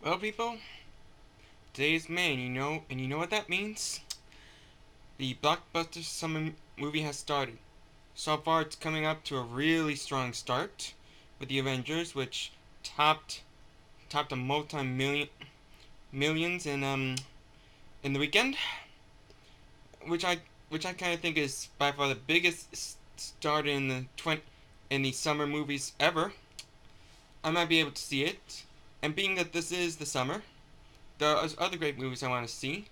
Well, people, today is May, and you know what that means? The blockbuster summer movie has started. So far, it's coming up to a really strong start with the Avengers, which topped topped a millions in the weekend, which I kind of think is by far the biggest start in the summer movies ever. I might be able to see it, and being that this is the summer, there are other great movies I want to see.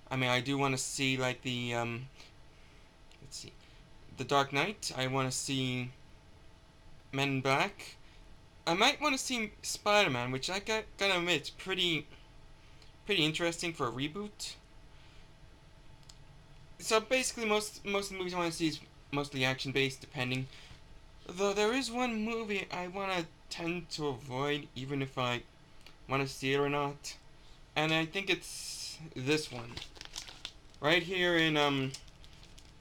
I mean, I do want to see like the let's see, The Dark Knight. I want to see Men in Black. I might want to see Spider-Man, which I gotta admit, it's pretty interesting for a reboot. So basically, most of the movies I want to see is mostly action based, depending. Though there is one movie I want to tend to avoid, even if I want to see it or not, and I think it's this one right here in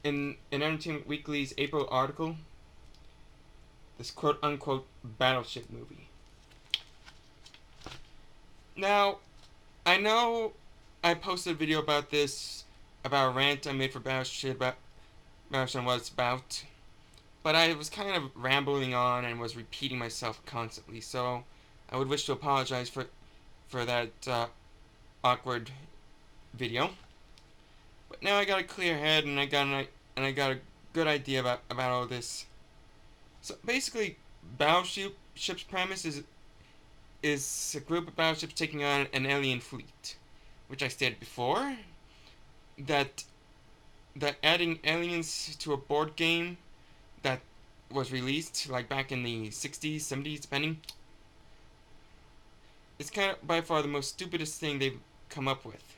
Entertainment Weekly's April article. This quote unquote Battleship movie. Now, I know I posted a video about this, about a rant I made for Battleship and what it's about, but I was kind of rambling on and was repeating myself constantly, so I would wish to apologize for that awkward video. But now I got a clear head and I got a good idea about all this. So basically, Battleship's premise is a group of battleships taking on an alien fleet, which I stated before that adding aliens to a board game that was released like back in the 60s, 70s, depending, is kind of by far the most stupidest thing they've come up with.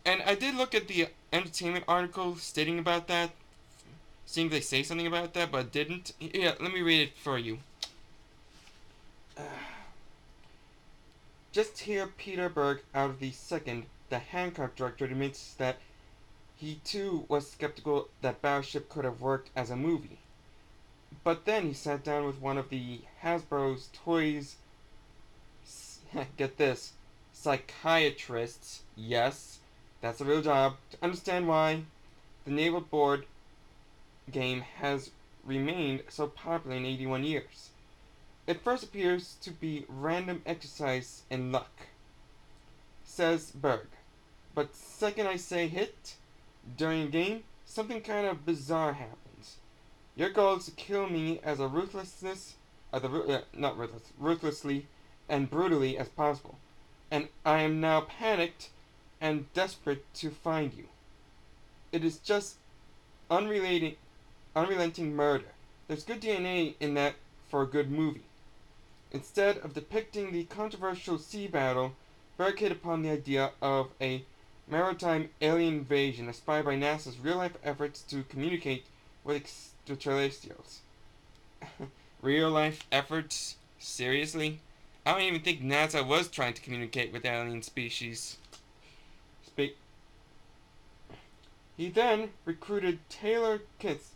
And I did look at the entertainment article stating about that, seeing if they say something about that, but didn't. Yeah, let me read it for you. Just hear Peter Berg out of the second, the Hancock director admits that he too was skeptical that Battleship could have worked as a movie. But then he sat down with one of the Hasbro's toys, get this, psychiatrists, yes, that's a real job, to understand why the naval board game has remained so popular in 81 years. It first appears to be random exercise in luck, says Berg. But second I say hit, during a game, something kind of bizarre happens. Your goal is to kill me as a ruthlessly and brutally as possible. And I am now panicked and desperate to find you. It is just unrelenting murder. There's good DNA in that for a good movie. Instead of depicting the controversial sea battle, Berg hit upon the idea of a maritime alien invasion inspired by NASA's real-life efforts to communicate with extraterrestrials. Real-life efforts? Seriously? I don't even think NASA was trying to communicate with alien species. He then recruited Taylor Kitts,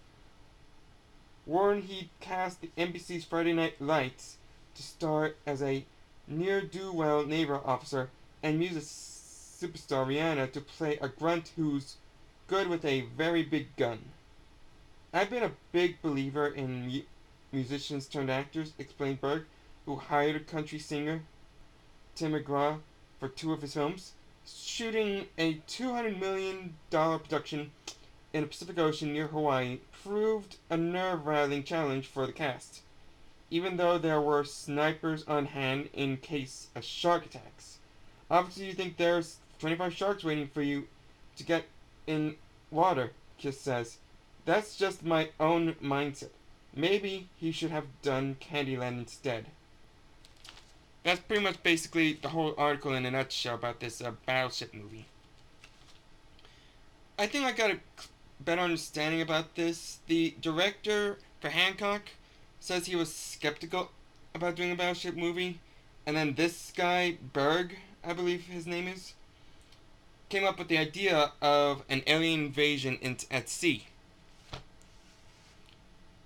warned he'd cast the NBC's Friday Night Lights to star as a ne'er-do-well naval officer, and music superstar Rihanna to play a grunt who's good with a very big gun. I've been a big believer in musicians turned actors, explained Berg, who hired country singer Tim McGraw for two of his films, shooting a $200 million production in the Pacific Ocean near Hawaii proved a nerve-rattling challenge for the cast, even though there were snipers on hand in case a shark attacks. Obviously, you think there's 25 sharks waiting for you to get in water, Kiss says. That's just my own mindset. Maybe he should have done Candyland instead. That's pretty much basically the whole article in a nutshell about this Battleship movie. I think I got a better understanding about this. The director for Hancock says he was skeptical about doing a Battleship movie, and then this guy, Berg, I believe his name is, came up with the idea of an alien invasion at sea.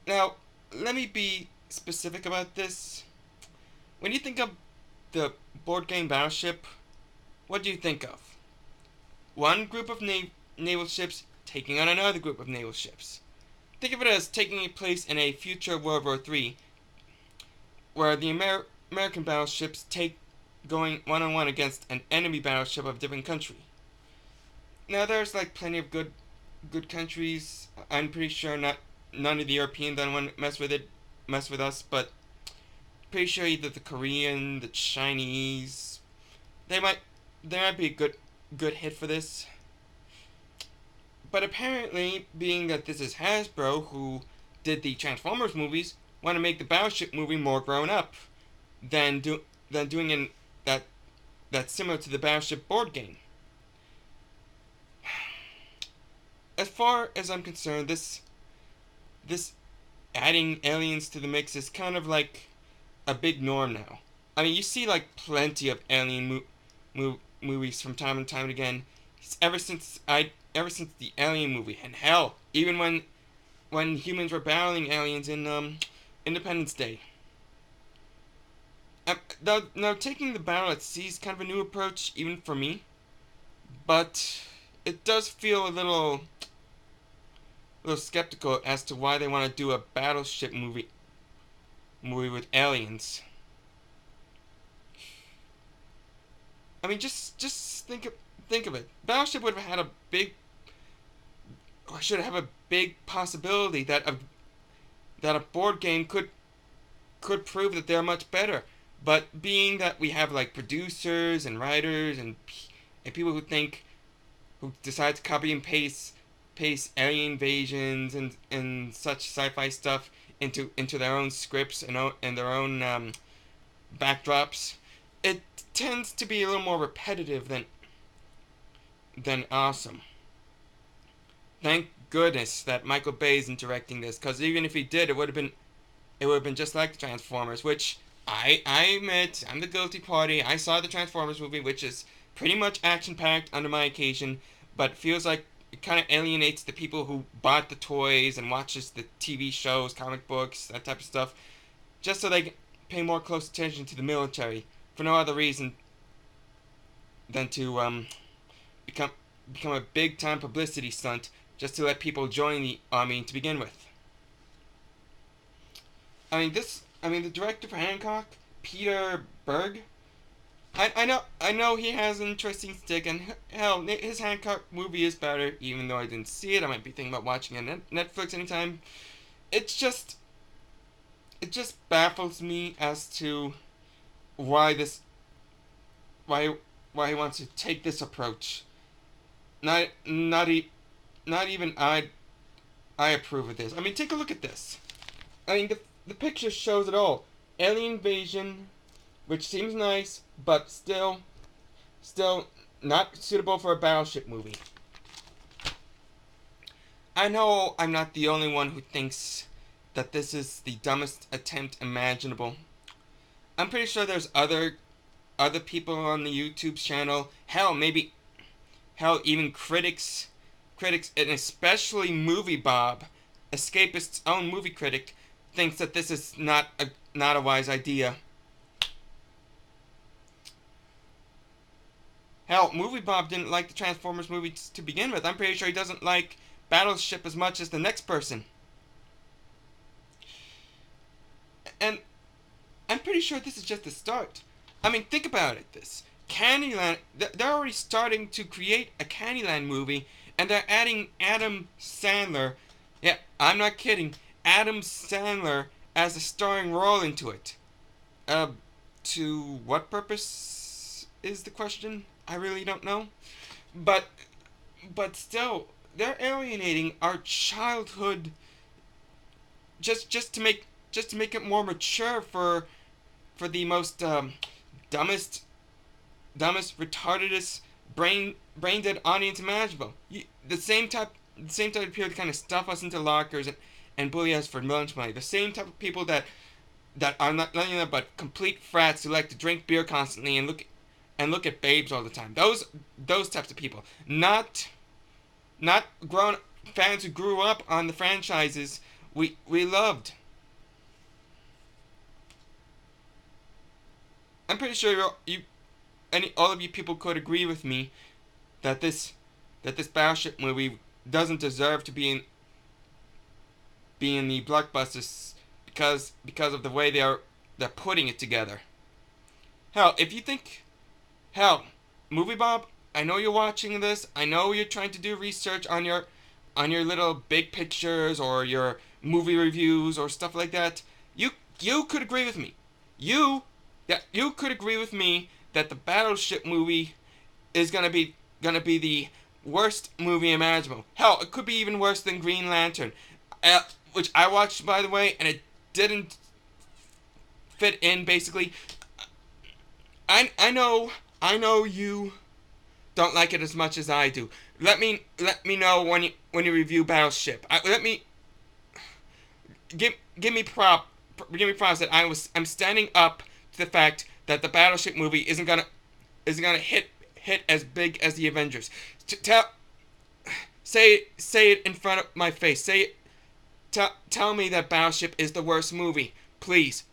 Now, let me be specific about this. When you think of the board game Battleship, what do you think of? One group of naval ships taking on another group of naval ships. Think of it as taking place in a future World War III, where the American battleships take going one-on-one against an enemy battleship of a different country. Now there's like plenty of good countries. I'm pretty sure none of the Europeans don't want to mess with us, but pretty sure either the Korean, the Chinese, they might be a good hit for this. But apparently, being that this is Hasbro, who did the Transformers movies, want to make the Battleship movie more grown up than doing that's similar to the Battleship board game. As far as I'm concerned, this adding aliens to the mix is kind of like a big norm now. I mean, you see like plenty of alien movies from time and time again. Ever since the Alien movie, and hell, even when humans were battling aliens in Independence Day. Now taking the battle at sea is kind of a new approach, even for me, but it does feel a little skeptical as to why they want to do a battleship movie with aliens. I mean, just think of it. Battleship would have had should have a big possibility that a board game could prove that they're much better. But being that we have like producers and writers and people who decide to copy and paste alien invasions and such sci-fi stuff into their own scripts and their own backdrops, it tends to be a little more repetitive than awesome. Thank goodness that Michael Bay isn't directing this, because even if he did, it would have been just like the Transformers, which I admit, I'm the guilty party. I saw the Transformers movie, which is pretty much action-packed under my occasion, but feels like it kind of alienates the people who bought the toys and watches the TV shows, comic books, that type of stuff, just so they can pay more close attention to the military for no other reason than to become a big-time publicity stunt just to let people join the army to begin with. I mean, the director for Hancock, Peter Berg, I know he has an interesting stick, and hell, his Hancock movie is better, even though I didn't see it. I might be thinking about watching it on Netflix anytime. It just baffles me as to why he wants to take this approach. Not even I approve of this. I mean, take a look at this. I mean, the picture shows it all. Alien invasion, which seems nice, but still not suitable for a Battleship movie. I know I'm not the only one who thinks that this is the dumbest attempt imaginable. I'm pretty sure there's other people on the YouTube channel, even critics, and especially Movie Bob, Escapist's own movie critic, thinks that this is not a wise idea. Hell, Movie Bob didn't like the Transformers movie to begin with. I'm pretty sure he doesn't like Battleship as much as the next person. And I'm pretty sure this is just the start. I mean, think about it. Candyland, they're already starting to create a Candyland movie, and they're adding Adam Sandler. Yeah, I'm not kidding. Adam Sandler as a starring role into it. To what purpose is the question? I really don't know. But still, they're alienating our childhood just to make it more mature for the most dumbest, retardedest, brain dead audience imaginable. The same type of people that kind of stuff us into lockers and bully us for lunch money. The same type of people that are not nothing but complete frats who like to drink beer constantly and look at babes all the time. Those types of people. Not grown fans who grew up on the franchises we loved. I'm pretty sure all of you people could agree with me that this Battleship movie doesn't deserve to be in the blockbusters because of the way they're putting it together. Hell, if you think, hell, Movie Bob, I know you're watching this. I know you're trying to do research on your little big pictures or your movie reviews or stuff like that. You could agree with me. You could agree with me that the Battleship movie is gonna be the worst movie imaginable. Hell, it could be even worse than Green Lantern, which I watched, by the way, and it didn't fit in. Basically, I know you don't like it as much as I do. Let me know when you review Battleship. Give me props that I'm standing up to the fact that the Battleship movie isn't gonna hit as big as the Avengers. Say it in front of my face. Tell me that Battleship is the worst movie, please.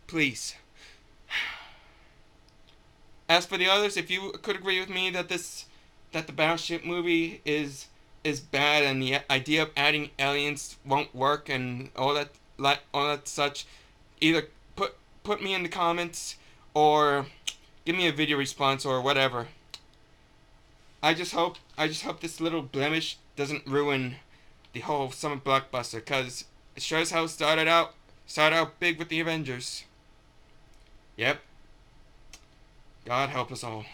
As for the others, if you could agree with me that the Battleship movie is bad and the idea of adding aliens won't work and all that such, either put me in the comments or give me a video response or whatever. I just hope this little blemish doesn't ruin the whole summer blockbuster, cause it sure as hell started out big with the Avengers. Yep. God help us all.